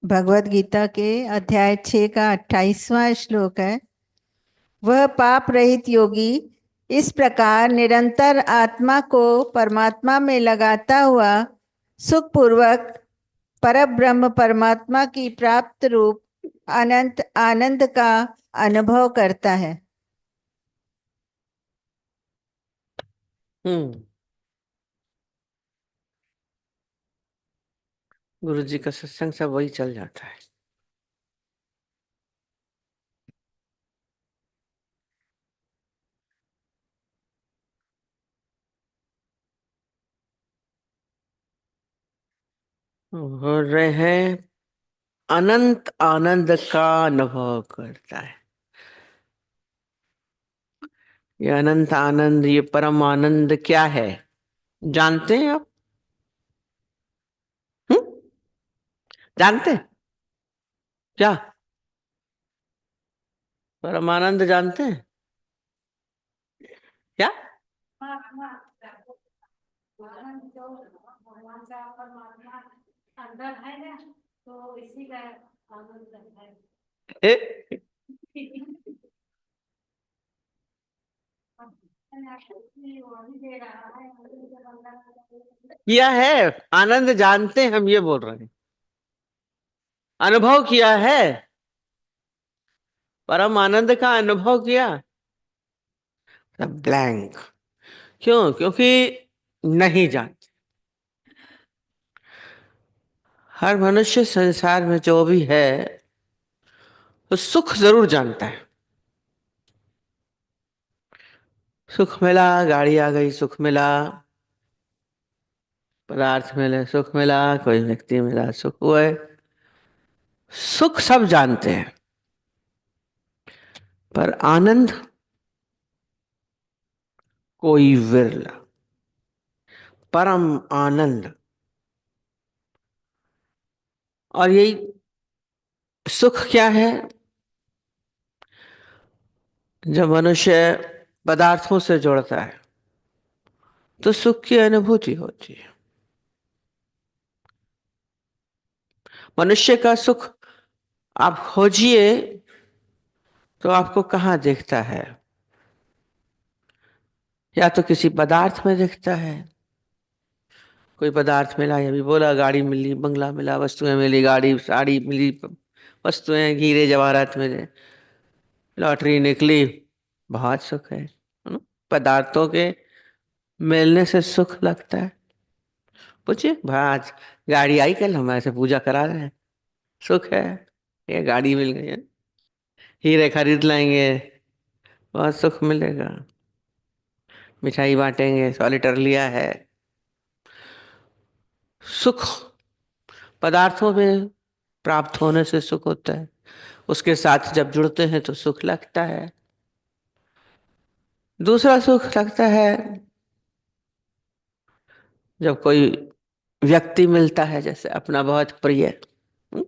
भगवत गीता के अध्याय 6 का 28वां श्लोक है। वह पाप रहित योगी इस प्रकार निरंतर आत्मा को परमात्मा में लगाता हुआ सुखपूर्वक परब्रह्म परमात्मा की प्राप्त रूप अनंत आनंद का अनुभव करता है। हम्म। गुरु जी का सत्संग सब वही चल जाता है। हो रहे हैं, अनंत आनंद का अनुभव करता है। ये अनंत आनंद, ये परम आनंद क्या है, जानते हैं आप? हम्म? जानते हैं क्या? परम आनंद जानते हैं क्या? आनंद जो भगवान का परमात्मा अंदर है ना, तो इसी का आनंद है। ए? किया है, आनंद जानते हैं, हम ये बोल रहे हैं। अनुभव किया है, परम आनंद का अनुभव किया। ब्लैंक। क्यों? क्योंकि नहीं जानते। हर मनुष्य संसार में जो भी है तो सुख जरूर जानता है। सुख मिला, गाड़ी आ गई, सुख मिला, पदार्थ मिले, सुख मिला, कोई व्यक्ति मिला, सुख हुए। सुख सब जानते हैं, पर आनंद कोई विरला। परम आनंद, और यही सुख क्या है? जब मनुष्य पदार्थों से जुड़ता है तो सुख की अनुभूति होती है। मनुष्य का सुख आप खोजिए तो आपको कहाँ दिखता है? या तो किसी पदार्थ में दिखता है। कोई पदार्थ मिला, ये भी बोला, गाड़ी मिली, बंगला मिला, वस्तुएं मिली, गाड़ी साड़ी मिली, वस्तुएं, हीरे जवाहरात मिले, लॉटरी निकली, बहुत सुख है ना? पदार्थों के मिलने से सुख लगता है। पूछिए भाई, आज गाड़ी आई, कल हम ऐसे पूजा करा रहे हैं, सुख है। ये गाड़ी मिल गई है, हीरे खरीद लाएंगे, बहुत सुख मिलेगा। मिठाई बांटेंगे, सॉलिटर लिया है, सुख पदार्थों में प्राप्त होने से सुख होता है। उसके साथ जब जुड़ते हैं तो सुख लगता है। दूसरा सुख लगता है जब कोई व्यक्ति मिलता है, जैसे अपना बहुत प्रिय, हम्म?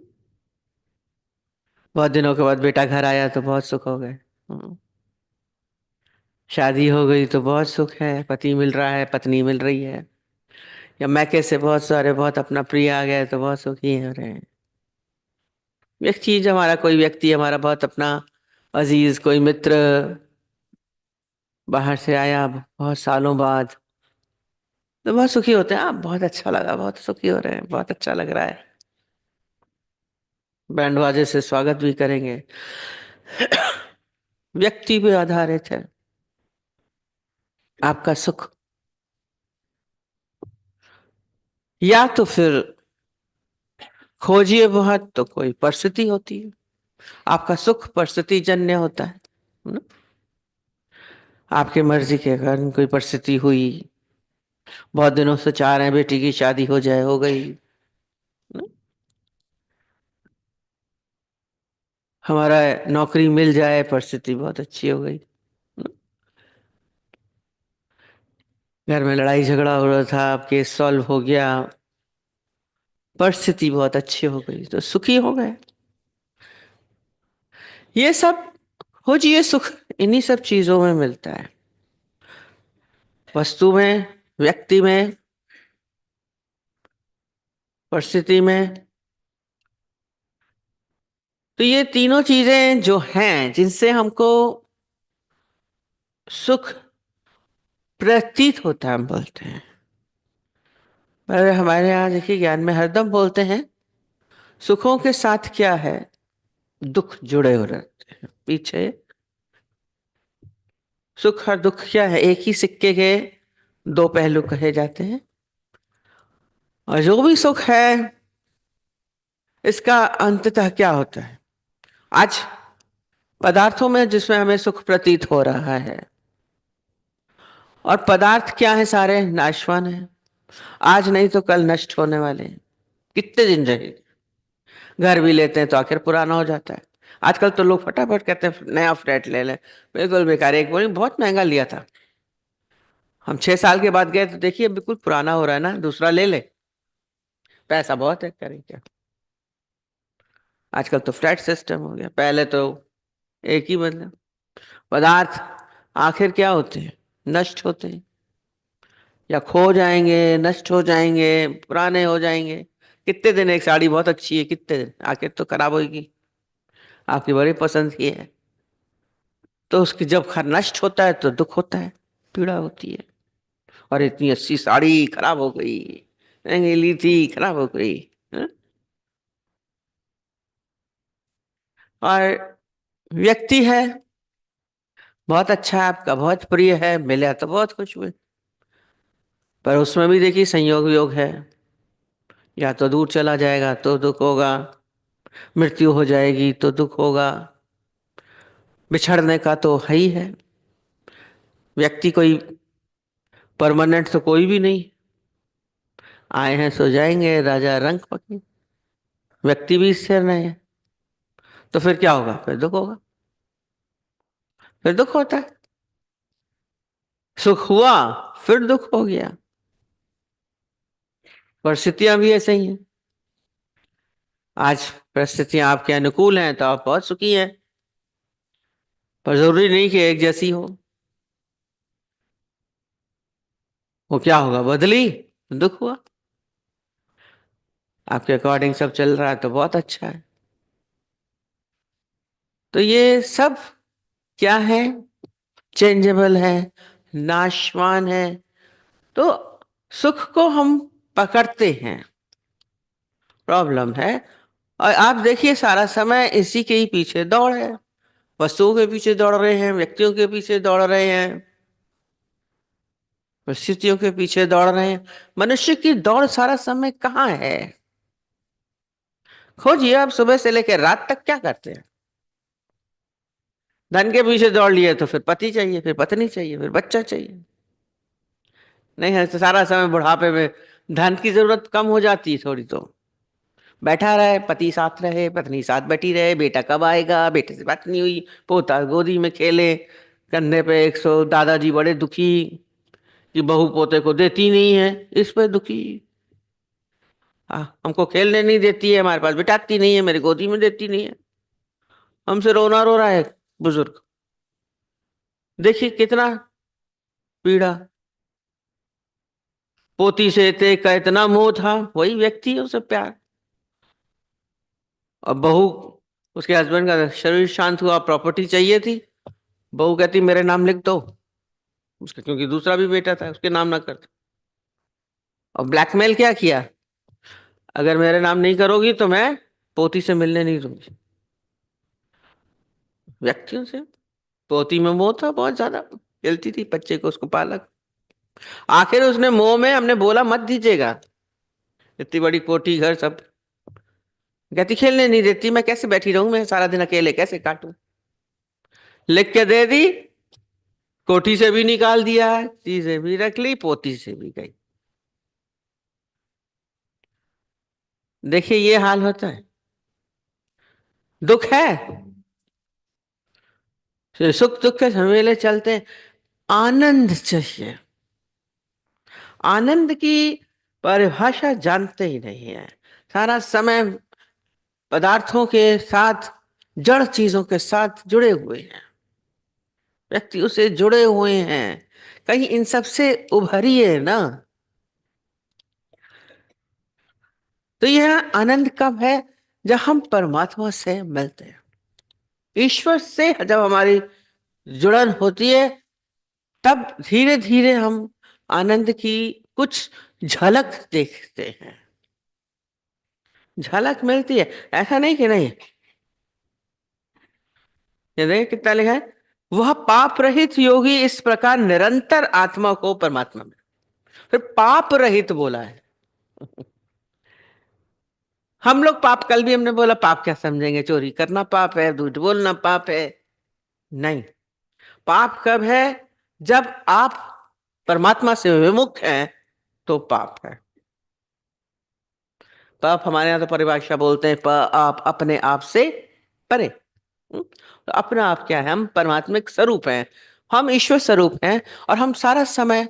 बहुत दिनों के बाद बेटा घर आया तो बहुत सुख हो गए। शादी हो गई तो बहुत सुख है, पति मिल रहा है, पत्नी मिल रही है, या मैके से बहुत सारे, बहुत अपना प्रिय आ गया तो बहुत सुखी हो रहे हैं। एक चीज, हमारा कोई व्यक्ति, हमारा बहुत अपना अजीज कोई मित्र बाहर से आया बहुत सालों बाद, तो बहुत सुखी होते हैं। आप बहुत अच्छा लगा, बहुत सुखी हो रहे हैं, बहुत अच्छा लग रहा है, बैंड बाजे से स्वागत भी करेंगे। व्यक्ति पे आधारित है आपका सुख। या तो फिर खोजिए बहुत, तो कोई परिस्थिति होती है। आपका सुख परिस्थिति जन्य होता है ना? आपकी मर्जी के कारण कोई परिस्थिति हुई, बहुत दिनों से चाह रहे हैं बेटी की शादी हो जाए, हो गई ना? हमारा नौकरी मिल जाए, परिस्थिति बहुत अच्छी हो गई ना? घर में लड़ाई झगड़ा हो रहा था, अब केस सॉल्व हो गया, परिस्थिति बहुत अच्छी हो गई, तो सुखी हो गए। ये सब खोजिए सुख, इन्हीं सब चीजों में मिलता है। वस्तु में, व्यक्ति में, परिस्थिति में, तो ये तीनों चीजें जो हैं जिनसे हमको सुख प्रतीत होता है, हम बोलते हैं। पर हमारे यहाँ देखिए ज्ञान में हरदम बोलते हैं सुखों के साथ क्या है, दुख जुड़े हो रहते हैं पीछे। सुख और दुख क्या है, एक ही सिक्के के दो पहलू कहे जाते हैं। और जो भी सुख है इसका अंततः क्या होता है, आज पदार्थों में जिसमें हमें सुख प्रतीत हो रहा है, और पदार्थ क्या है, सारे नाशवान है, आज नहीं तो कल नष्ट होने वाले हैं। कितने दिन रहेंगे। घर भी लेते हैं तो आखिर पुराना हो जाता है। आजकल तो लोग फटाफट कहते हैं नया फ्लैट ले लें, बिल्कुल बेकार। एक बोली बहुत महंगा लिया था, हम 6 साल के बाद गए तो देखिए बिल्कुल पुराना हो रहा है ना, दूसरा ले ले, पैसा बहुत है, करें क्या। आजकल तो फ्लैट सिस्टम हो गया, पहले तो एक ही मतलब। पदार्थ आखिर क्या होते हैं, नष्ट होते हैं, या खो जाएंगे, नष्ट हो जाएंगे, पुराने हो जाएंगे। कितने दिन एक साड़ी बहुत अच्छी है, कितने दिन आखिर तो खराब होगी, आपकी बड़ी पसंद की है, तो उसकी जब नष्ट होता है तो दुख होता है, पीड़ा होती है। और इतनी अच्छी साड़ी खराब हो गई, महंगी ली थी खराब हो गई। हाँ? और व्यक्ति है बहुत अच्छा है, आपका बहुत प्रिय है, मिला तो बहुत खुश हुए, पर उसमें भी देखिए संयोग योग है, या तो दूर चला जाएगा तो दुख होगा, मृत्यु हो जाएगी तो दुख होगा, बिछड़ने का तो है ही है। व्यक्ति कोई परमानेंट तो कोई भी नहीं, आए हैं सो जाएंगे, राजा रंग पके, व्यक्ति भी स्थिर नहीं है। तो फिर क्या होगा, फिर दुख होगा, फिर दुख होता है। सुख हुआ फिर दुख हो गया, परिस्थितियां भी ऐसे ही हैं। आज परिस्थितियां आपके अनुकूल हैं तो आप बहुत सुखी हैं, पर जरूरी नहीं कि एक जैसी हो। वो क्या होगा, बदली दुख हुआ। आपके अकॉर्डिंग सब चल रहा है तो बहुत अच्छा है। तो ये सब क्या है, चेंजेबल है, नाशवान है। तो सुख को हम पकड़ते हैं, प्रॉब्लम है। और आप देखिए सारा समय इसी के ही पीछे दौड़ है, वस्तुओं के पीछे दौड़ रहे हैं, व्यक्तियों के पीछे दौड़ रहे हैं, परिस्थितियों के पीछे दौड़ रहे हैं। मनुष्य की दौड़ सारा समय कहाँ है, खोजिए। आप सुबह से लेकर रात तक क्या करते हैं, धन के पीछे दौड़ लिए तो फिर पति चाहिए, फिर पत्नी चाहिए, फिर बच्चा चाहिए। नहीं है तो सारा समय बुढ़ापे में धन की जरूरत कम हो जाती है थोड़ी, तो बैठा रहे, पति साथ रहे, पत्नी साथ बैठी रहे, बेटा कब आएगा, बेटे से बात नहीं हुई, पोता गोदी में खेले, कंधे पे 100, दादाजी बड़े दुखी कि बहू पोते को देती नहीं है, इस पे दुखी। हमको खेलने नहीं देती है, हमारे पास बिठाती नहीं है, मेरी गोदी में देती नहीं है, हमसे रोना रो रहा है बुजुर्ग। देखिए कितना पीड़ा। पोती से ते का इतना मोह था, वही व्यक्ति है, उसे प्यार। और बहू, उसके हस्बैंड का शरीर शांत हुआ, प्रॉपर्टी चाहिए थी, बहू कहती मेरे नाम लिख दो उसका, क्योंकि दूसरा भी बेटा था, उसके नाम ना करते। और ब्लैकमेल क्या किया, अगर मेरे नाम नहीं करोगी तो मैं पोती से मिलने नहीं दूंगी। व्यक्तियों से पोती में मोह था बहुत ज्यादा, खेलती थी बच्चे को, उसको पालक। आखिर उसने मोह में हमने बोला मत दीजिएगा, इतनी बड़ी कोठी घर सब, कहती खेलने नहीं देती, मैं कैसे बैठी रहूं, मैं सारा दिन अकेले कैसे काटूं। लिख के दे दी, कोठी से भी निकाल दिया, चीजें भी रख ली, पोती से भी गई। देखिए ये हाल होता है। दुख है, सुख दुख के झमेले चलते हैं। आनंद चाहिए, आनंद की परिभाषा जानते ही नहीं है। सारा समय पदार्थों के साथ, जड़ चीजों के साथ जुड़े हुए हैं, व्यक्ति उससे जुड़े हुए हैं। कहीं इन सब से उभरिए ना। तो यह आनंद कब है, जब हम परमात्मा से मिलते हैं, ईश्वर से जब हमारी जुड़न होती है, तब धीरे धीरे हम आनंद की कुछ झलक देखते हैं। झलक मिलती है, ऐसा नहीं कि नहीं। ये देखिए कितना लिखा है, वह पाप रहित योगी इस प्रकार निरंतर आत्मा को परमात्मा में। फिर पाप रहित बोला है। हम लोग पाप, कल भी हमने बोला पाप क्या समझेंगे, चोरी करना पाप है, झूठ बोलना पाप है। नहीं, पाप कब है? जब आप परमात्मा से विमुख हैं तो पाप है। पाप हमारे यहाँ तो परिभाषा बोलते हैं, आप अपने आप से परे। तो अपना आप क्या है? हम परमात्मिक स्वरूप हैं, हम ईश्वर स्वरूप हैं, और हम सारा समय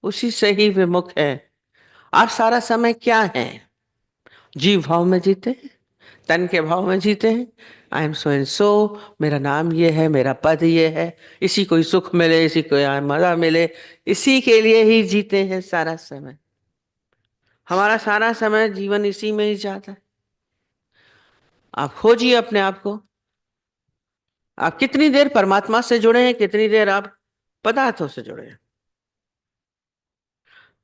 उसी से ही विमुख हैं। आप सारा समय क्या हैं? जीव भाव में जीते हैं, तन के भाव में जीते हैं। I am so and so, मेरा नाम ये है, मेरा पद ये है, इसी को ही सुख मिले, इसी को यहाँ मजा मिले, इसी के लिए ही जीते हैं सारा समय। हमारा सारा समय जीवन इसी में ही जाता है। आप खोजिए अपने आप को, आप कितनी देर परमात्मा से जुड़े हैं, कितनी देर आप पदार्थों से जुड़े हैं।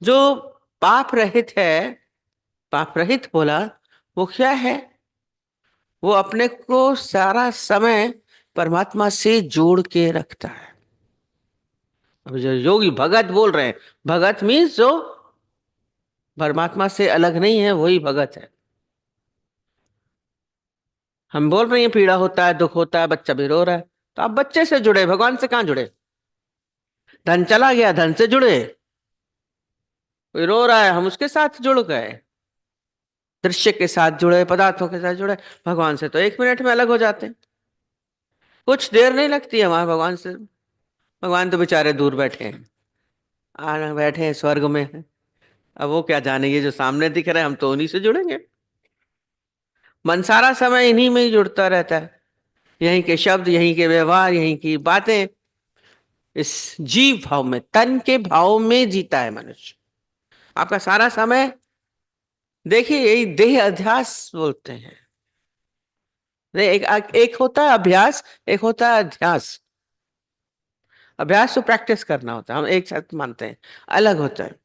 जो पाप रहित है, पाप रहित बोला, वो क्या है? वो अपने को सारा समय परमात्मा से जोड़ के रखता है। अब जो योगी भगत बोल रहे हैं, भगत मीन्स जो परमात्मा से अलग नहीं है, वही भगत है। हम बोल रहे हैं पीड़ा होता है, दुख होता है, बच्चा भी रो रहा है, तो आप बच्चे से जुड़े, भगवान से कहां जुड़े? धन चला गया, धन से जुड़े। कोई रो रहा है, हम उसके साथ जुड़ गए, दृश्य के साथ जुड़े, पदार्थों के साथ जुड़े। भगवान से तो 1 मिनट में अलग हो जाते हैं, कुछ देर नहीं लगती हमारे भगवान से। भगवान तो बेचारे दूर बैठे हैं, आना बैठे हैं, स्वर्ग में हैं। अब वो क्या जाने, ये जो सामने दिख रहा है, हम तो उन्हीं से जुड़ेंगे। मन सारा समय इन्हीं में ही जुड़ता रहता है, यहीं के शब्द, यहीं के व्यवहार, यहीं की बातें। इस जीव भाव में, तन के भाव में जीता है मनुष्य। आपका सारा समय, देखिए यही देह अध्यास बोलते हैं। एक होता है अभ्यास, एक होता है अध्यास। अभ्यास तो प्रैक्टिस करना होता है, हम एक साथ मानते हैं, अलग होता है।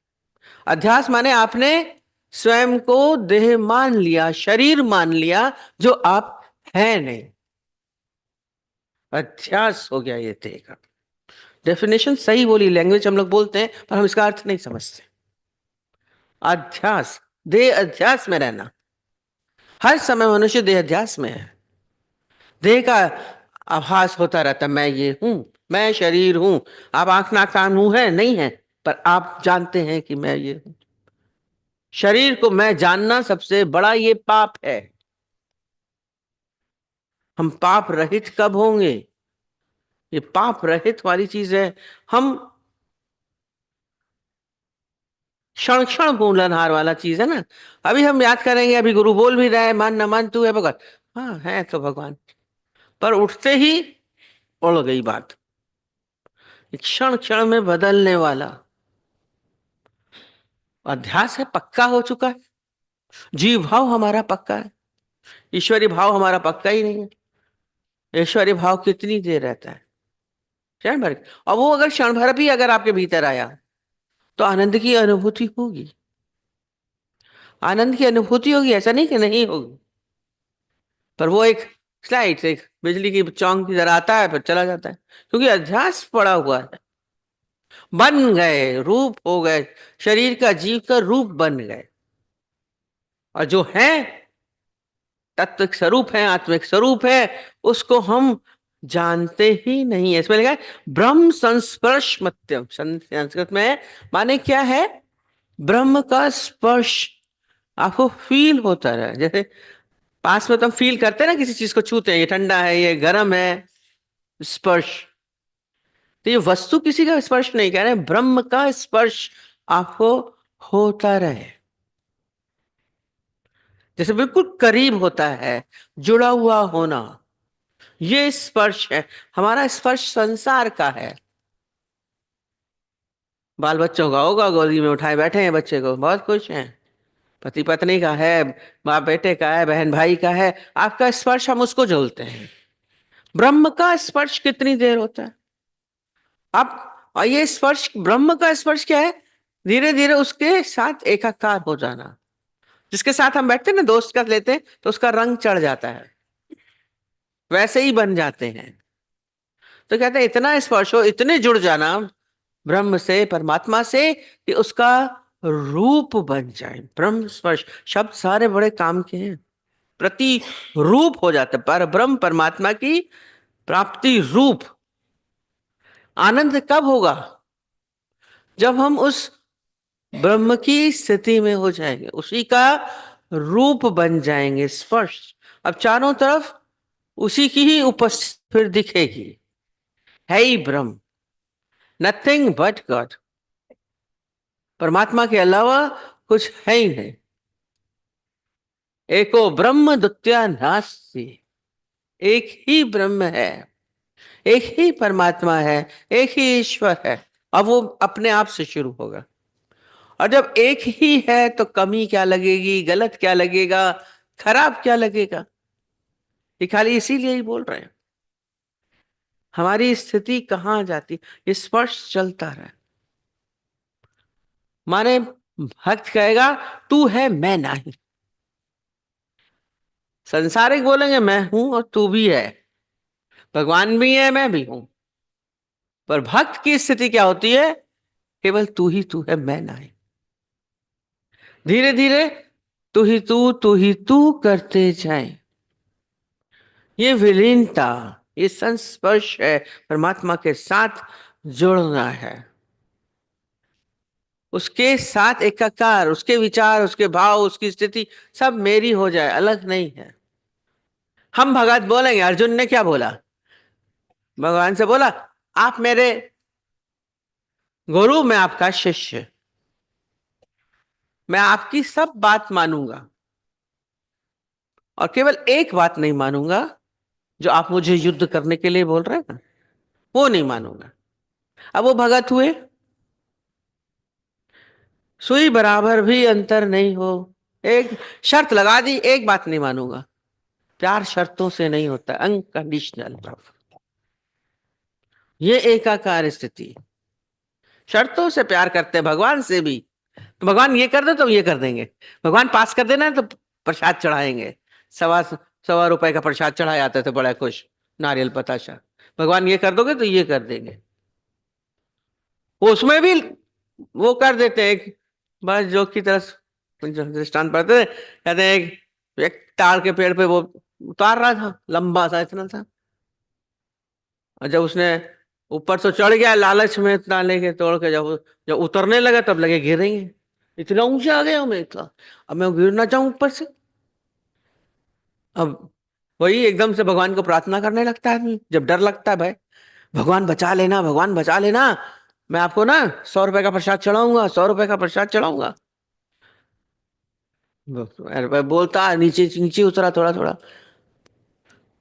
अध्यास माने आपने स्वयं को देह मान लिया, शरीर मान लिया, जो आप है नहीं। अध्यास हो गया ये देह का। डेफिनेशन सही बोली, लैंग्वेज हम लोग बोलते हैं पर हम इसका अर्थ नहीं समझते। अध्यास, देह अध्यास में रहना। हर समय मनुष्य देह अध्यास में है। देह का आभास होता रहता, मैं ये हूं, मैं शरीर हूं। आप आंख नाक कान मुंह है नहीं है, पर आप जानते हैं कि मैं ये हूं। शरीर को मैं जानना सबसे बड़ा ये पाप है। हम पाप रहित कब होंगे? ये पाप रहित वाली चीज है। हम क्षण क्षण भूलनहार वाला चीज है ना। अभी हम याद करेंगे, अभी गुरु बोल भी रहे हैं, मान न मान तू है भगवान। हाँ है तो भगवान, पर उठते ही उड़ गई बात। क्षण क्षण में बदलने वाला अध्यास है, पक्का हो चुका है। जीव भाव हमारा पक्का है, ईश्वरी भाव हमारा पक्का ही नहीं है। ईश्वरी भाव कितनी देर रहता है? क्षण भर। और वो अगर क्षण भर भी अगर आपके भीतर आया, तो आनंद की अनुभूति होगी। आनंद की अनुभूति होगी, ऐसा नहीं कि नहीं होगी। पर वो एक स्लाइड, एक बिजली की चौंक की तरह आता है, फिर चला जाता है, क्योंकि अध्यास पड़ा हुआ है। बन गए, रूप हो गए, शरीर का, जीव का रूप बन गए। और जो है तत्विक स्वरूप है, आत्मिक स्वरूप है, उसको हम जानते ही नहीं है। इसमें लिखा है ब्रह्म संस्पर्श मत्यम, संस्कृत में है, माने क्या है? ब्रह्म का स्पर्श आपको फील होता रहे। जैसे पास में तो हम फील करते हैं ना, किसी चीज को छूते हैं, ये ठंडा है, ये गर्म है, स्पर्श। तो ये वस्तु किसी का स्पर्श नहीं कह रहे, ब्रह्म का स्पर्श आपको होता रहे। जैसे बिल्कुल करीब होता है, जुड़ा हुआ होना, ये स्पर्श है। हमारा स्पर्श संसार का है। बाल बच्चों का होगा, गोदी में उठाए बैठे हैं बच्चे को, बहुत खुश हैं, पति पत्नी का है, माँ बेटे का है, बहन भाई का है, आपका स्पर्श हम उसको जोड़ते हैं। ब्रह्म का स्पर्श कितनी देर होता है आप? और ये स्पर्श, ब्रह्म का स्पर्श क्या है? धीरे धीरे उसके साथ एकाकार हो जाना। जिसके साथ हम बैठते हैं ना, दोस्त का लेते हैं तो उसका रंग चढ़ जाता है, वैसे ही बन जाते हैं। तो कहते हैं इतना स्पर्श हो, इतने जुड़ जाना ब्रह्म से, परमात्मा से, कि उसका रूप बन जाए। ब्रह्म स्पर्श शब्द सारे बड़े काम के हैं। प्रति रूप हो जाता है, पर ब्रह्म परमात्मा की प्राप्ति रूप। आनंद कब होगा? जब हम उस ब्रह्म की स्थिति में हो जाएंगे, उसी का रूप बन जाएंगे, स्पर्श। अब चारों तरफ उसी की ही उपस्थिति फिर दिखेगी। है ही ब्रह्म, नथिंग बट गॉड। परमात्मा के अलावा कुछ है ही नहीं। एको ब्रह्म द्वितीय नास्ति। एक ही ब्रह्म है, एक ही परमात्मा है, एक ही ईश्वर है। अब वो अपने आप से शुरू होगा। और जब एक ही है तो कमी क्या लगेगी, गलत क्या लगेगा, खराब क्या लगेगा? ये खाली इसीलिए ही बोल रहे हैं। हमारी स्थिति कहां जाती, ये स्पर्श चलता रहे। माने भक्त कहेगा तू है मैं नहीं। संसारिक बोलेंगे मैं हूं और तू भी है, भगवान भी है मैं भी हूं। पर भक्त की स्थिति क्या होती है? केवल तू ही तू है, मैं नहीं। धीरे धीरे तू ही तू करते जाए। ये विलीनता, ये संस्पर्श है, परमात्मा के साथ जुड़ना है, उसके साथ एकाकार, उसके विचार, उसके भाव, उसकी स्थिति सब मेरी हो जाए, अलग नहीं है। हम भगत बोलेंगे, अर्जुन ने क्या बोला? भगवान से बोला आप मेरे गुरु, मैं आपका शिष्य, मैं आपकी सब बात मानूंगा और केवल एक बात नहीं मानूंगा, जो आप मुझे युद्ध करने के लिए बोल रहे हैं ना, वो नहीं मानूंगा। अब वो भगत हुए। सुई बराबर भी अंतर नहीं हो, एक शर्त लगा दी, एक बात नहीं मानूंगा। प्यार शर्तों से नहीं होता, अनकंडीशनल लव। ये एकाकार स्थिति। शर्तों से प्यार करते हैं, भगवान से भी। तो भगवान ये कर दो तो ये कर देंगे, भगवान पास कर देना है तो प्रसाद चढ़ाएंगे। सवा सवा रुपए का प्रसाद चढ़ाए आते थे बड़ा खुश, नारियल बताशा। भगवान ये कर दोगे तो ये कर देंगे। उसमें भी वो कर देते हैं। एक बस जोक की तरह दृष्टांत पढ़ते थे, कहते हैं एक ताड़ के पेड़ पे वो उतार रहा था, लंबा सा इतना था, और जब उसने ऊपर तो चढ़ गया लालच में, इतना लेके तोड़ के, जब जब उतरने लगा तब लगे गिरेंगे, इतना ऊंचे आ गया मैं, इतना अब मैं गिरना चाहूं ऊपर से। अब वही एकदम से भगवान को प्रार्थना करने लगता है आदमी, जब डर लगता है, भाई भगवान बचा लेना, भगवान बचा लेना, मैं आपको ना 100 रुपए का प्रसाद चढ़ाऊंगा, 100 रुपए का प्रसाद चढ़ाऊंगा। बोलता नीचे नीचे उतरा थोड़ा थोड़ा,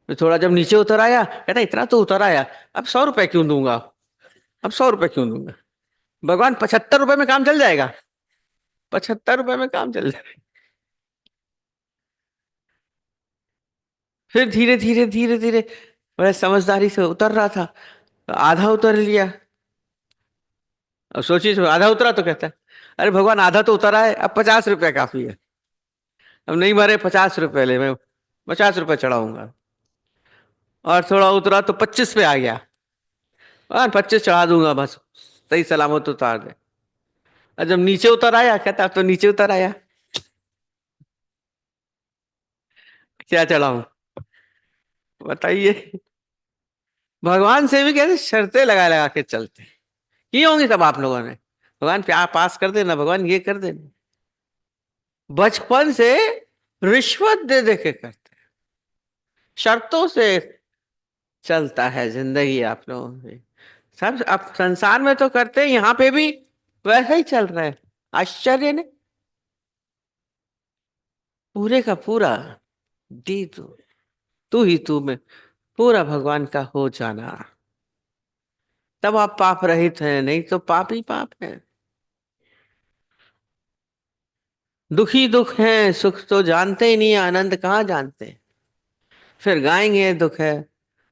थोड़ा जब नीचे उतर आया, कहता इतना तो उतर आया, अब 100 रुपए क्यों दूंगा, अब 100 रुपए क्यों दूंगा? भगवान 75 रुपए में काम चल जाएगा, 75 रुपए में काम चल जाएगा। फिर धीरे धीरे धीरे धीरे बड़े समझदारी से उतर रहा था, तो आधा उतर लिया। अब सोचिए, आधा उतरा तो कहता है अरे भगवान आधा तो उतरा है, अब 50 रुपया काफी है, अब नहीं भरे 50 रुपए ले, मैं 50 रुपए चढ़ाऊंगा। और थोड़ा उतरा तो 25 पे आ गया, और 25 चढ़ा दूंगा बस, सही सलामत उतार दे। और जब नीचे उतर आया, कहता अब तो नीचे उतर आया, क्या चढ़ाऊं बताइए? भगवान से भी कहते शर्तें लगा लगा के चलते हैं। की होंगी सब आप लोगों ने, भगवान प्यार पास कर देना, भगवान ये कर देना, बचपन से रिश्वत दे दे के करते हैं। शर्तों से चलता है जिंदगी आप लोगों में। सब अब संसार में तो करते हैं, यहाँ पे भी वैसा ही चल रहा है। आश्चर्य ने, पूरे का पूरा दी तू ही तू में पूरा भगवान का हो जाना, तब आप पाप रहित हैं, नहीं तो पाप ही पाप है। दुखी दुख है, सुख तो जानते ही नहीं, आनंद कहाँ जानते। फिर गाएंगे दुख है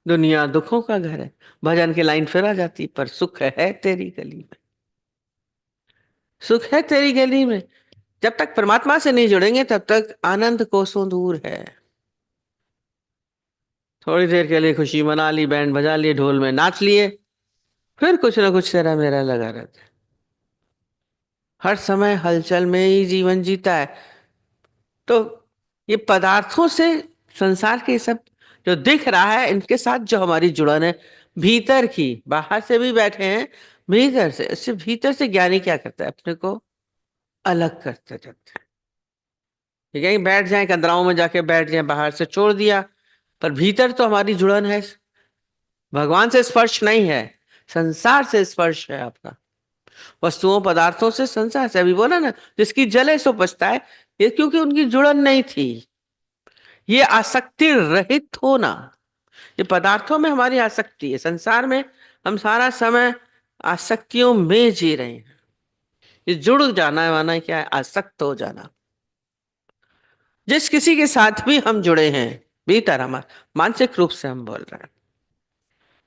दुनिया दुखों का घर है, भजन की लाइन फिर आ जाती, पर सुख है तेरी गली में, सुख है तेरी गली में। जब तक परमात्मा से नहीं जुड़ेंगे तब तक आनंद कोसों दूर है। थोड़ी देर के लिए खुशी मना ली, बैंड बजा लिए, ढोल में नाच लिए, फिर कुछ ना कुछ तेरा मेरा लगा रहता है। हर समय हलचल में ही जीवन जीता है। तो ये पदार्थों से, संसार के सब जो दिख रहा है, इनके साथ जो हमारी जुड़न है भीतर की, बाहर से भी बैठे हैं, भीतर से, इससे भीतर से ज्ञानी क्या करता है, अपने को अलग करते जाता है। ठीक है, बैठ जाए कंदराओं में जाके बैठ जाए, बाहर से छोड़ दिया, पर भीतर तो हमारी जुड़न है, भगवान से स्पर्श नहीं है, संसार से स्पर्श है आपका, वस्तुओं पदार्थों से, संसार से। अभी बोला ना, जिसकी जले सो पछता है, ये क्योंकि उनकी जुड़न नहीं थी। ये आसक्ति रहित होना, ये पदार्थों में हमारी आसक्ति है, संसार में हम सारा समय आसक्तियों में जी रहे हैं। ये जुड़ जाना है, माना क्या है, आसक्त हो जाना। जिस किसी के साथ भी हम जुड़े हैं, भीतर हमारे मानसिक रूप से हम बोल रहे हैं,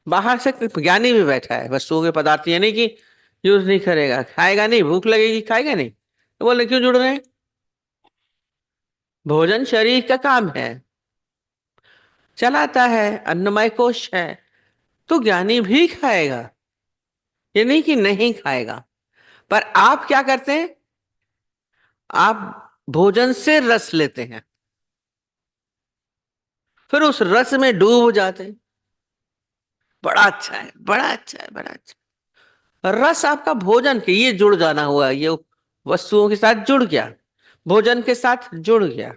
बाहर से ज्ञानी भी बैठा है, वस्तुओं के पदार्थ यानी कि यूज नहीं करेगा, खाएगा नहीं, भूख लगेगी खाएगा नहीं, तो बोले क्यों जुड़ रहे हैं। भोजन शरीर का काम है, चलाता है, अन्नमय कोश है, तो ज्ञानी भी खाएगा, ये नहीं कि नहीं खाएगा। पर आप क्या करते हैं, आप भोजन से रस लेते हैं, फिर उस रस में डूब जाते हैं, बड़ा अच्छा है, बड़ा अच्छा है, बड़ा अच्छा। रस आपका भोजन के, ये जुड़ जाना हुआ, ये वस्तुओं के साथ जुड़ गया, भोजन के साथ जुड़ गया।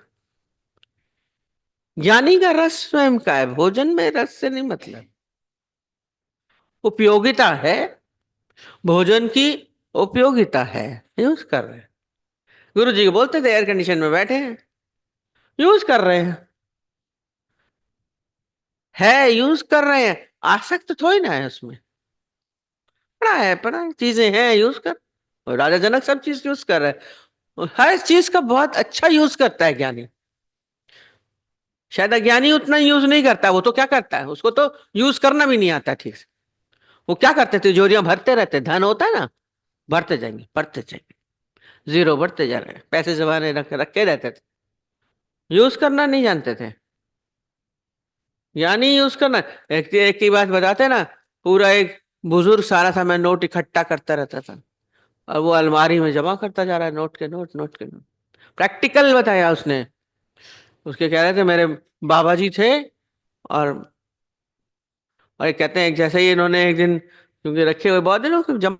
ज्ञानी का रस स्वयं का है, भोजन में रस से नहीं मतलब। उपयोगिता है, भोजन की उपयोगिता है, यूज कर रहे हैं। गुरु जी बोलते थे एयर कंडीशन में बैठे हैं, यूज कर रहे हैं, यूज कर रहे हैं, आसक्त थोड़ी ना है उसमें, पढ़ा है चीजें हैं, यूज कर। और राजा जनक सब चीज यूज कर रहे हैं, और हर चीज का बहुत अच्छा यूज करता है ज्ञानी। शायद अज्ञानी उतना यूज नहीं करता, वो तो क्या करता है, उसको तो यूज करना भी नहीं आता ठीक से। वो क्या करते थे, तिजोरियां भरते रहते, धन होता है ना, भरते जाएंगे भरते जाएंगे, जीरो बढ़ते जा रहे हैं, पैसे जमाने रखे रहते थे, यूज करना नहीं जानते थे। यानी यूज करना, एक की बात बताते ना, पूरा एक बुजुर्ग सारा समय नोट इकट्ठा करता रहता था, और वो अलमारी में जमा करता जा रहा है, नोट के नोट, नोट के नोट। प्रैक्टिकल बताया उसने, उसके कह रहे थे मेरे बाबा जी थे, और और कहते हैं जैसे ही इन्होंने एक दिन, क्योंकि रखे हुए बहुत दिनों जमा,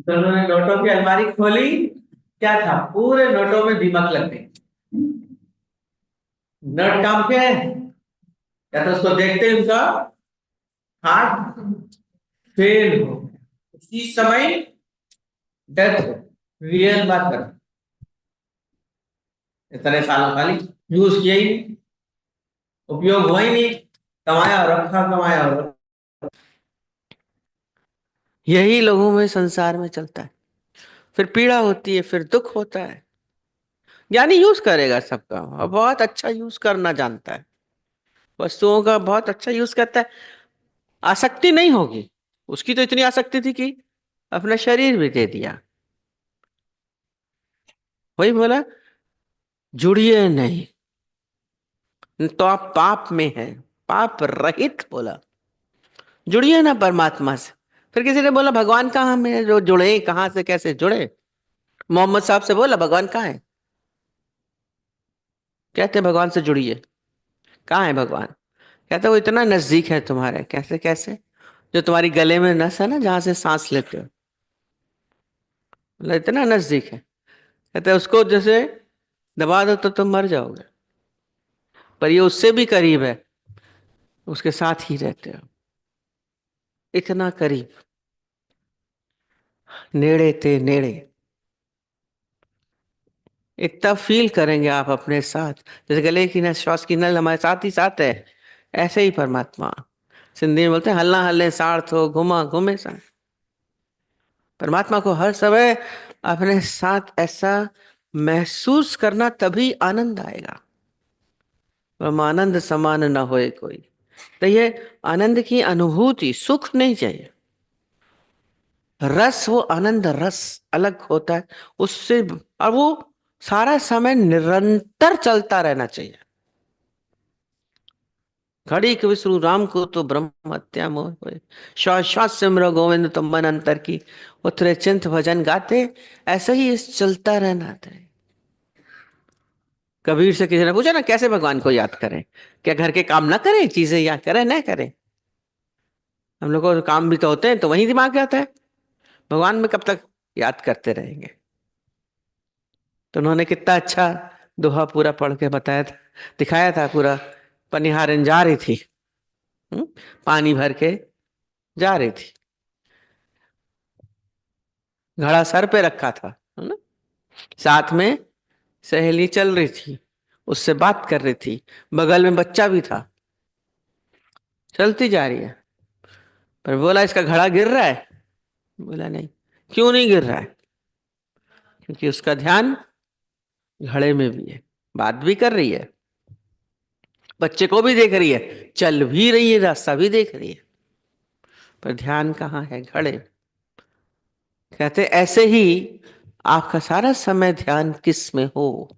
तो उन्होंने नोटों की अलमारी खोली, क्या था, पूरे नोटों में दीमक लग गई। नोट काम के है, या तो उसको देखते ही उनका हाथ फेल हो, इसी समय डेथ हो। रियल बात कर, इतने सालों खाली यूज किया ही नहीं, उपयोग हुआ ही नहीं, कमाया और रखा, कमाया और रखा। यही लोगों में संसार में चलता है। फिर पीड़ा होती है, फिर दुख होता है। ज्ञानी यूज करेगा सबका और बहुत अच्छा यूज करना जानता है, वस्तुओं का बहुत अच्छा यूज करता है। आसक्ति नहीं होगी। उसकी तो इतनी आसक्ति थी कि अपना शरीर भी दे दिया। वही बोला, जुड़िए नहीं तो आप पाप में हैं, पाप रहित बोला। जुड़िए ना परमात्मा से। फिर किसी ने बोला भगवान कहाँ में जो जुड़े, कहाँ से कैसे जुड़े? मोहम्मद साहब से बोला भगवान कहाँ है? कहते भगवान से जुड़िए। कहाँ है भगवान? कहते वो इतना नजदीक है तुम्हारे। कैसे कैसे? जो तुम्हारी गले में नस है ना, जहां से सांस लेते हो, मतलब इतना नजदीक है। कहते उसको जैसे दबा दो तो तुम मर जाओगे, पर ये उससे भी करीब है, उसके साथ ही रहते हो, इतना करीब। नेड़े ते नेड़े, इतना फील करेंगे आप अपने साथ, जैसे गले की नस, श्वास की नल हमारे साथ ही साथ है। ऐसे ही परमात्मा, सिंधी में बोलते हैं हल्ला हल्ले साथ हो, घुमा घूमे साथ। परमात्मा को हर समय अपने साथ ऐसा महसूस करना, तभी आनंद आएगा। आनंद समान न होए कोई। तो ये आनंद की अनुभूति, सुख नहीं चाहिए, रस, वो आनंद रस अलग होता है उससे। और वो सारा समय निरंतर चलता रहना चाहिए। घड़ी के विष्णु राम को तो ब्रह्म हत्या मोह होए, श्वास श्वास सिमरो गोविंद तुम मन अंतर की, उतरे चिंत भजन गाते। ऐसे ही इस चलता रहना था। कबीर से किसी ने पूछा ना, कैसे भगवान को याद करें? क्या घर के काम ना करें, चीजें याद करें ना करें? हम लोग को काम भी तो होते हैं, तो वही दिमाग जाता है। भगवान में कब तक याद करते रहेंगे? तो उन्होंने कितना अच्छा दोहा पूरा पढ़ के बताया था, दिखाया था पूरा। पनिहारन जा रही थी, हम्म, पानी भर के जा रही थी, घड़ा सर पे रखा था, है ना? साथ में सहेली चल रही थी, उससे बात कर रही थी, बगल में बच्चा भी था। चलती जा रही है, पर बोला इसका घड़ा गिर रहा है? बोला नहीं। क्यों नहीं गिर रहा है? क्योंकि उसका ध्यान घड़े में भी है, बात भी कर रही है, बच्चे को भी देख रही है, चल भी रही है, रास्ता भी देख रही है, पर ध्यान कहाँ है? घड़े। कहते ऐसे ही आपका सारा समय ध्यान किस में हो?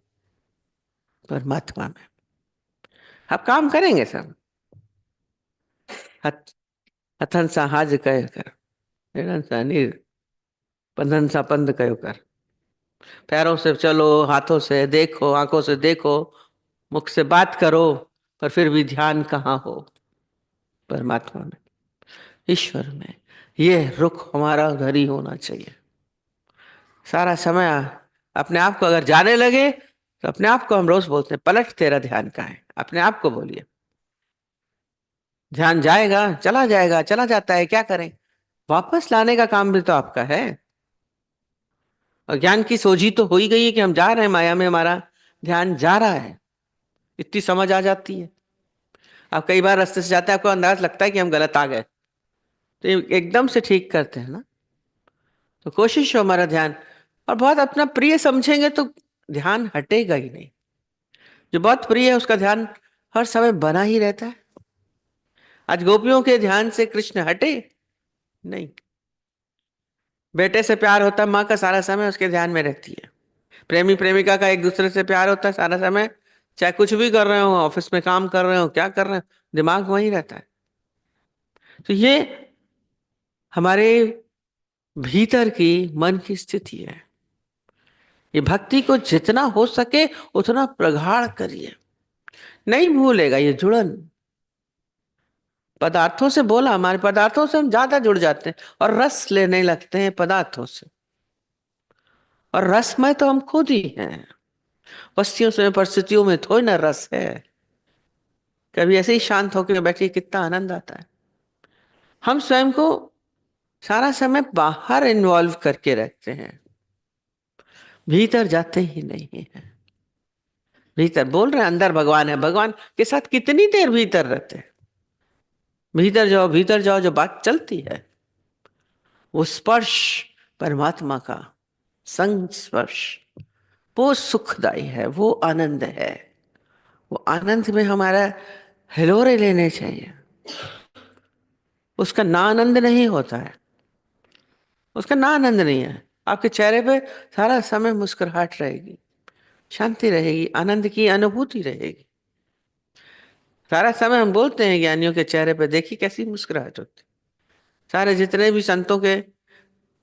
परमात्मा में। आप काम करेंगे सब, हथ हथन सा हाज कह कर, हिरन सा नीर, पंधन सा पंध कयो कर। पैरों से चलो, हाथों से देखो, आंखों से देखो, मुख से बात करो, पर फिर भी ध्यान कहाँ हो? परमात्मा में, ईश्वर में। ये रुख हमारा उधर ही होना चाहिए सारा समय। अपने आप को अगर जाने लगे तो अपने आप को हम रोज बोलते हैं, पलट तेरा ध्यान कहाँ है? अपने आप को बोलिए। ध्यान जाएगा, चला जाएगा, चला जाता है, क्या करें? वापस लाने का काम भी तो आपका है। और ज्ञान की सोझी तो हो ही गई है कि हम जा रहे हैं माया में, हमारा ध्यान जा रहा है, इतनी समझ आ जाती है। आप कई बार रास्ते से जाते हैं, आपको अंदाज लगता है कि हम गलत आ गए, तो ये एकदम से ठीक करते हैं ना। तो कोशिश हो हमारा ध्यान, और बहुत अपना प्रिय समझेंगे तो ध्यान हटेगा ही नहीं। जो बहुत प्रिय है उसका ध्यान हर समय बना ही रहता है। आज गोपियों के ध्यान से कृष्ण हटे नहीं। बेटे से प्यार होता है, माँ का सारा समय उसके ध्यान में रहती है। प्रेमी प्रेमिका का एक दूसरे से प्यार होता है, सारा समय चाहे कुछ भी कर रहे हो, ऑफिस में काम कर रहे हो, क्या कर रहे हो, दिमाग वहीं रहता है। तो ये हमारे भीतर की मन की स्थिति है। ये भक्ति को जितना हो सके उतना प्रगाढ़ करिए, नहीं भूलेगा ये जुड़न। पदार्थों से बोला, हमारे पदार्थों से हम ज्यादा जुड़ जाते हैं और रस लेने लगते हैं पदार्थों से। और रसमय तो हम खुद ही हैं। वस्तुओं से, परिस्थितियों में थोड़ी ना रस है। कभी ऐसे ही शांत होकर बैठिए, कितना आनंद आता है। हम स्वयं को सारा समय बाहर इन्वॉल्व करके रखते हैं। भीतर जाते ही नहीं है। भीतर बोल रहे हैं अंदर भगवान है, भगवान के साथ कितनी देर भीतर रहते हैं। भीतर जाओ जो बात चलती है, वो स्पर्श परमात्मा का, संग स्पर्श, वो सुखदाई है, वो आनंद है। वो आनंद में हमारा हिलोरे लेने चाहिए। उसका ना आनंद नहीं होता है, उसका ना आनंद नहीं है। आपके चेहरे पे सारा समय मुस्कुराहट रहेगी, शांति रहेगी, आनंद की अनुभूति रहेगी। सारा समय हम बोलते हैं ज्ञानियों के चेहरे पे देखिए कैसी मुस्कुराहट होती। सारे जितने भी संतों के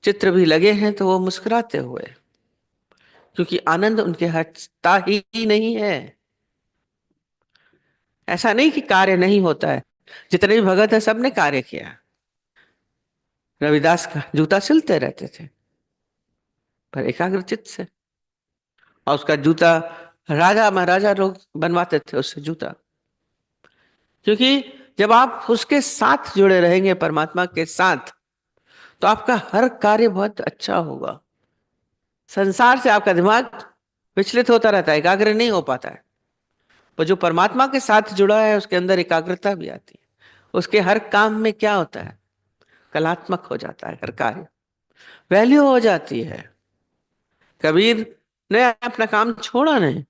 चित्र भी लगे हैं तो वो मुस्कुराते हुए, क्योंकि आनंद उनके हटता ही नहीं है। ऐसा नहीं कि कार्य नहीं होता है, जितने भी भगत है सबने कार्य किया। रविदास का जूता सिलते रहते थे, पर एकाग्रचित्त से। और उसका जूता राजा महाराजा लोग बनवाते थे उससे जूता, क्योंकि जब आप उसके साथ जुड़े रहेंगे, परमात्मा के साथ, तो आपका हर कार्य बहुत अच्छा होगा। संसार से आपका दिमाग विचलित होता रहता है, एकाग्र नहीं हो पाता है। पर जो परमात्मा के साथ जुड़ा है उसके अंदर एकाग्रता भी आती है। उसके हर काम में क्या होता है, कलात्मक हो जाता है हर कार्य, वैल्यू हो जाती है। कबीर ने अपना काम छोड़ा नहीं।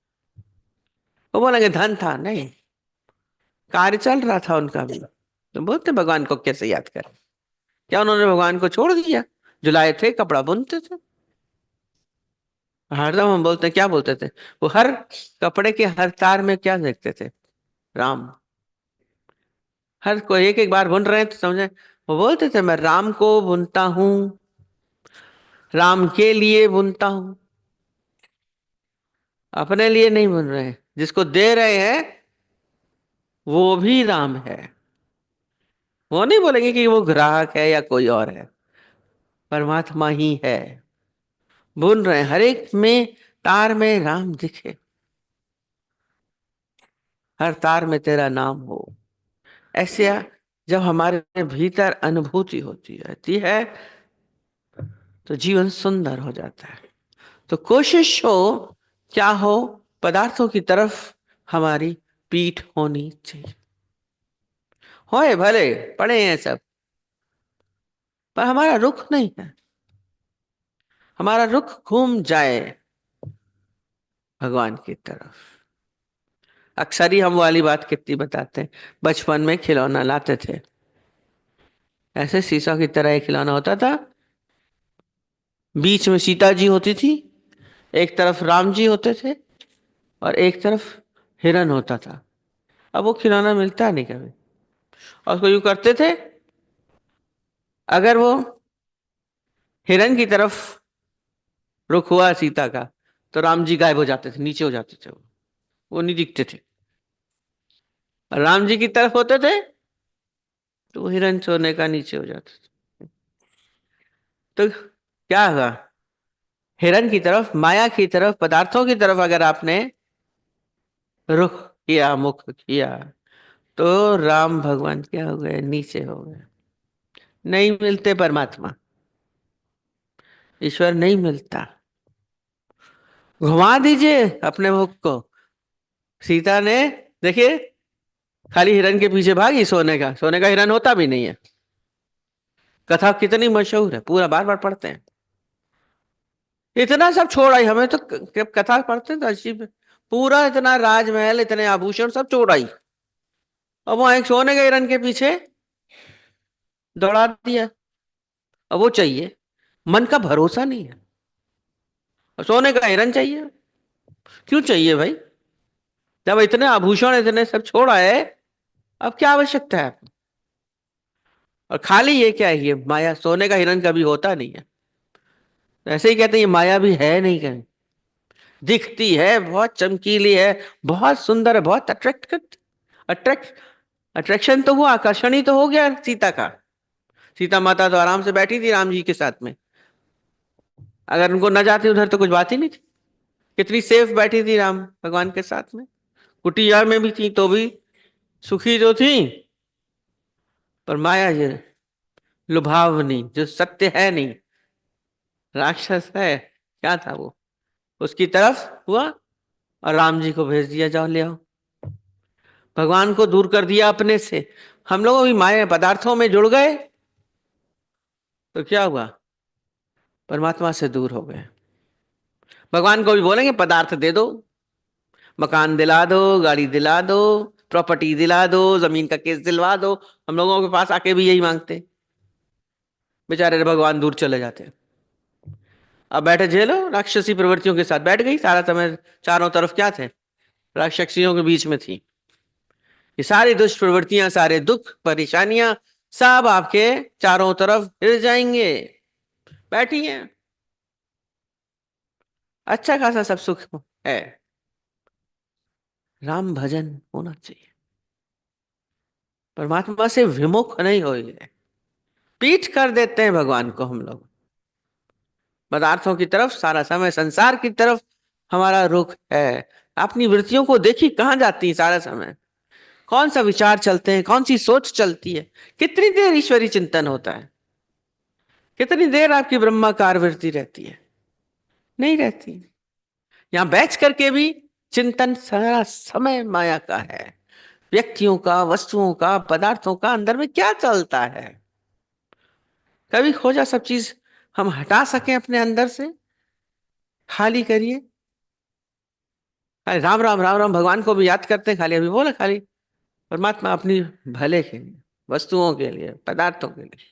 वो बोलेंगे धन था नहीं, कार्य चल रहा था उनका भी। तो बोलते भगवान को कैसे याद करें? क्या उन्होंने भगवान को छोड़ दिया? जुलाए थे, कपड़ा बुनते थे। हरदम हम बोलते हैं, क्या बोलते थे वो? हर कपड़े के हर तार में क्या देखते थे? राम। हर कोई एक एक बार बुन रहे हैं तो समझे, वो बोलते थे मैं राम को बुनता हूं, राम के लिए बुनता हूं। अपने लिए नहीं बुन रहे हैं, जिसको दे रहे हैं वो भी राम है। वो नहीं बोलेंगे कि वो ग्राहक है या कोई और है, परमात्मा ही है। बुन रहे हैं, हर एक में तार में राम दिखे, हर तार में तेरा नाम हो। ऐसे जब हमारे भीतर अनुभूति होती रहती है तो जीवन सुंदर हो जाता है। तो कोशिश हो, क्या हो, पदार्थों की तरफ हमारी पीठ होनी चाहिए। होए भले पड़े हैं सब, पर हमारा रुख नहीं है। हमारा रुख घूम जाए भगवान की तरफ। अक्सर ही हम वाली बात कितनी बताते हैं। बचपन में खिलौना लाते थे, ऐसे शीशा की तरह एक खिलौना होता था, बीच में सीता जी होती थी, एक तरफ राम जी होते थे, और एक तरफ हिरन होता था। अब वो खिलौना मिलता नहीं कभी। और उसको यूं करते थे, अगर वो हिरन की तरफ रुख हुआ सीता का, तो राम जी गायब हो जाते थे, नीचे हो जाते थे, वो नहीं दिखते थे। और राम जी की तरफ होते थे तो वो हिरन सोने का नीचे हो जाते थे। तो क्या हुआ? हिरन की तरफ, माया की तरफ, पदार्थों की तरफ अगर आपने रुख किया, मुख किया, तो राम भगवान क्या हो गए? नीचे हो गए। नहीं मिलते परमात्मा, ईश्वर नहीं मिलता। घुमा दीजिए अपने मुख को। सीता ने, देखिए, खाली हिरन के पीछे भागी, सोने का हिरन होता भी नहीं है। कथा कितनी मशहूर है, पूरा बार बार पढ़ते हैं। इतना सब छोड़ आई, हमें तो कथा पढ़ते हैं तो अजीब, पूरा इतना राजमहल, इतने आभूषण सब छोड़ आई, अब वहां एक सोने के हिरन के पीछे दौड़ा दिया। अब वो चाहिए, मन का भरोसा नहीं है। और सोने का हिरन चाहिए, क्यों चाहिए भाई? जब इतने आभूषण इतने सब छोड़ आए, अब क्या आवश्यकता है? और खाली ये क्या है, ये माया, सोने का हिरन कभी होता नहीं है। तो ऐसे ही कहते हैं ये माया भी है नहीं कहीं, दिखती है, बहुत चमकीली है, बहुत सुंदर है, बहुत अट्रैक्ट अट्रैक्शन तो हुआ, आकर्षण ही तो हो गया सीता का। सीता माता तो आराम से बैठी थी राम जी के साथ में, अगर उनको न जाती उधर तो कुछ बात ही नहीं थी। कितनी सेफ बैठी थी राम भगवान के साथ में, कुटिया में भी थी तो भी सुखी तो थी। पर माया ये लुभावनी, जो सत्य है नहीं, राक्षस है, क्या था वो? उसकी तरफ हुआ और राम जी को भेज दिया, जाओ ले आओ। भगवान को दूर कर दिया अपने से। हम लोग भी माया पदार्थों में जुड़ गए तो क्या हुआ, परमात्मा से दूर हो गए। भगवान को भी बोलेंगे पदार्थ दे दो, मकान दिला दो, गाड़ी दिला दो, प्रॉपर्टी दिला दो, जमीन का केस दिलवा दो। हम लोगों के पास आके भी यही मांगते, बेचारे भगवान दूर चले जाते। अब बैठे जेलो राक्षसी प्रवृत्तियों के साथ बैठ गई, सारा समय चारों तरफ क्या थे, राक्षसियों के बीच में थी। ये सारी दुष्ट प्रवृत्तियां, सारे दुख परेशानियां सब आपके चारों तरफ हिल जाएंगे। बैठी हैं, अच्छा खासा सब सुख है। राम भजन होना चाहिए, परमात्मा से विमुख नहीं होइए। पीठ कर देते हैं भगवान को हम लोग, पदार्थों की तरफ सारा समय, संसार की तरफ हमारा रुख है। अपनी वृत्तियों को देखी कहां जाती है सारा समय, कौन सा विचार चलते हैं, कौन सी सोच चलती है, कितनी देर ईश्वरी चिंतन होता है, कितनी देर आपकी ब्रह्माकार वृत्ति रहती है, नहीं रहती। यहां बैठ करके भी चिंतन सारा समय माया का है, व्यक्तियों का, वस्तुओं का, पदार्थों का, अंदर में क्या चलता है। कभी खोजा सब चीज हम हटा सकें अपने अंदर से, खाली करिए। खाली राम राम राम राम भगवान को भी याद करते हैं, खाली अभी बोला खाली परमात्मा अपनी भले के लिए, वस्तुओं के लिए, पदार्थों के लिए,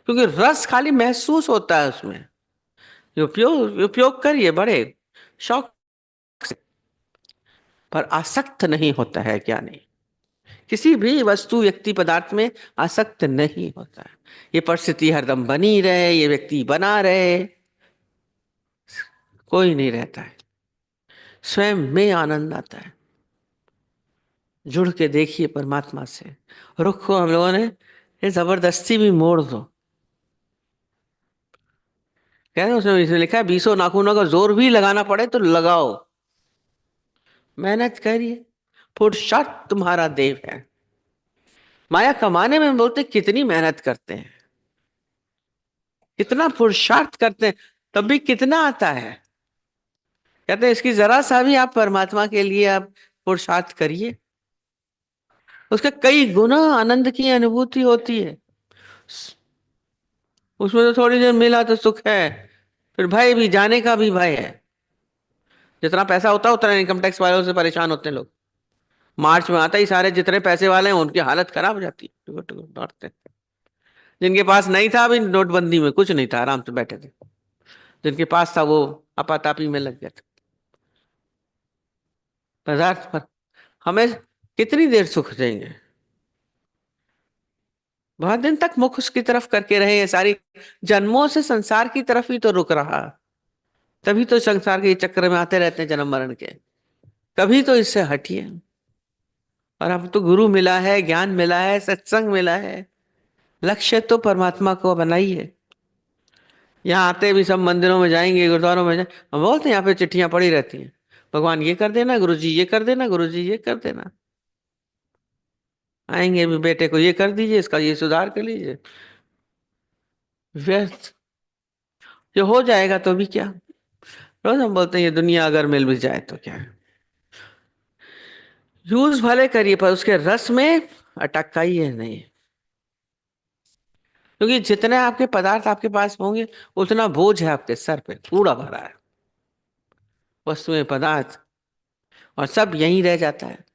क्योंकि रस खाली महसूस होता है उसमें। उपयोग उपयोग करिए बड़े शौक से, पर आसक्त नहीं होता है क्या नहीं, किसी भी वस्तु व्यक्ति पदार्थ में आसक्त नहीं होता है। ये परिस्थिति हरदम बनी रहे, ये व्यक्ति बना रहे, कोई नहीं रहता है। स्वयं में आनंद आता है। जुड़ के देखिए परमात्मा से। रुख को हम लोगों ने ये जबरदस्ती भी मोड़ दो, कह रहे उसमें इसमें लिखा है 20 नाखूनों का जोर भी लगाना पड़े तो लगाओ, मेहनत करिए, पुरुषार्थ तुम्हारा देव है। माया कमाने में बोलते कितनी मेहनत करते हैं, कितना पुरुषार्थ करते हैं, तब भी कितना आता है। कहते हैं इसकी जरा सा भी आप परमात्मा के लिए आप पुरुषार्थ करिए, उसके कई गुना आनंद की अनुभूति होती है। उसमें तो थोड़ी देर मिला तो सुख है, फिर भय भी, जाने का भी भय है। जितना पैसा होता है उतना इनकम टैक्स वालों से परेशान होते हैं लोग। मार्च में आता ही सारे जितने पैसे वाले हैं उनकी हालत खराब हो जाती है, टुकुर टुकुर दौड़ते हैं। जिनके पास नहीं था, अभी नोटबंदी में कुछ नहीं था, आराम से बैठे थे। जिनके पास था वो आपातापी में लग गया था। पदार्थ पर हमें कितनी देर सुख देंगे, बहुत दिन तक मुख उसकी तरफ करके रहे, ये सारी जन्मों से संसार की तरफ ही तो रुक रहा, तभी तो संसार के चक्र में आते रहते हैं जन्म मरण के। कभी तो इससे हटिए। और अब तो गुरु मिला है, ज्ञान मिला है, सत्संग मिला है, लक्ष्य तो परमात्मा को बनाइए। यहाँ आते भी सब मंदिरों में जाएंगे, गुरुद्वारों में जाएंगे, हम बोलते हैं यहाँ पे चिट्ठियां पड़ी रहती हैं, भगवान ये कर देना, गुरु जी ये कर देना, गुरु जी ये कर देना। आएंगे भी, बेटे को ये कर दीजिए, इसका ये सुधार कर लीजिए, व्यर्थ। जो हो जाएगा तो भी क्या। रोज हम बोलते हैं ये दुनिया अगर मिल भी जाए तो क्या है। यूज भले करिए पर उसके रस में अटकाइए नहीं, क्योंकि जितने आपके पदार्थ आपके पास होंगे उतना बोझ है आपके सर पे, कूड़ा भरा है, वस्तुएं, पदार्थ, और सब यहीं रह जाता है।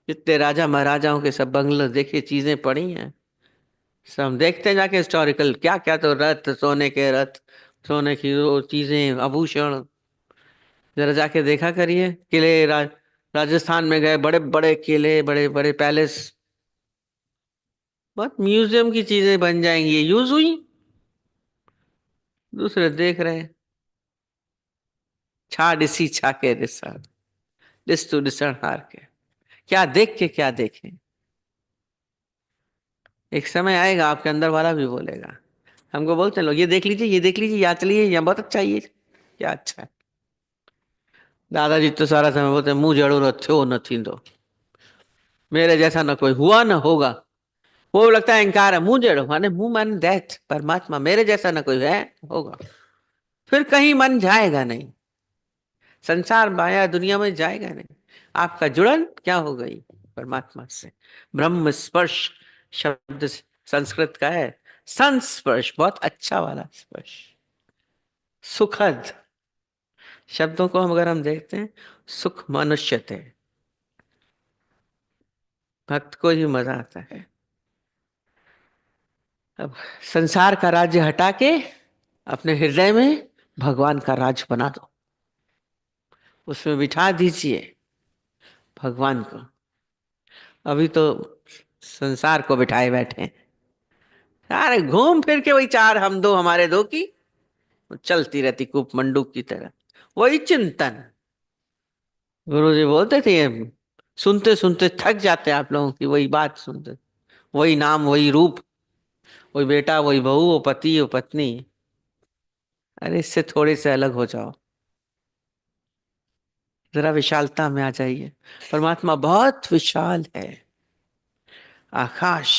जितने राजा महाराजाओं के सब बंगले देखे, चीजें पड़ी हैं, सब हम देखते हैं जाके हिस्टोरिकल, क्या क्या तो रथ, सोने के रथ, सोने की वो चीजें, आभूषण, जरा जाके देखा करिए। किले राजस्थान में गए, बड़े बड़े किले, बड़े बड़े पैलेस, बहुत म्यूजियम की चीजें बन जाएंगी, यूज हुई, दूसरे देख रहे हैं। छा डिसी छा के दिसा, दिस तू दिसण हार के, क्या देख के क्या देखें। एक समय आएगा आपके अंदर वाला भी बोलेगा। हमको बोलते हैं लोग ये देख लीजिए, ये देख लीजिए, यहाँ चलिए, यहाँ बहुत अच्छा है, ये क्या अच्छा है। दादाजी तो सारा समय बोलते हैं मुंह जड़ो रथो न थींदो, मेरे जैसा न कोई हुआ न होगा। वो लगता है अहंकार है, मुंह जड़ो माने मुंह मन दैट परमात्मा, मेरे जैसा न कोई है होगा, फिर कहीं मन जाएगा नहीं। संसार माया दुनिया में जाएगा नहीं। आपका जुड़न क्या हो गई? परमात्मा से। ब्रह्म स्पर्श शब्द संस्कृत का है। संस्पर्श, बहुत अच्छा वाला स्पर्श, सुखद। शब्दों को हम अगर हम देखते हैं, सुख मनुष्यते, भक्त को ही मजा आता है। अब संसार का राज्य हटा के अपने हृदय में भगवान का राज बना दो, उसमें बिठा दीजिए भगवान को। अभी तो संसार को बिठाए बैठे हैं। अरे घूम फिर के वही चार हम दो हमारे दो की चलती रहती कूप मंडूक की तरह, वही चिंतन। गुरु जी बोलते थे, ये सुनते सुनते थक जाते हैं आप लोगों की, वही बात सुनते, वही नाम वही रूप, वही बेटा वही बहू, वो पति वो पत्नी। अरे इससे थोड़े से अलग हो जाओ, जरा विशालता में आ जाइए। परमात्मा बहुत विशाल है, आकाश,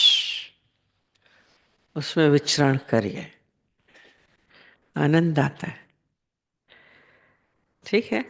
उसमें विचरण करिए, आनंद आता है। ठीक है।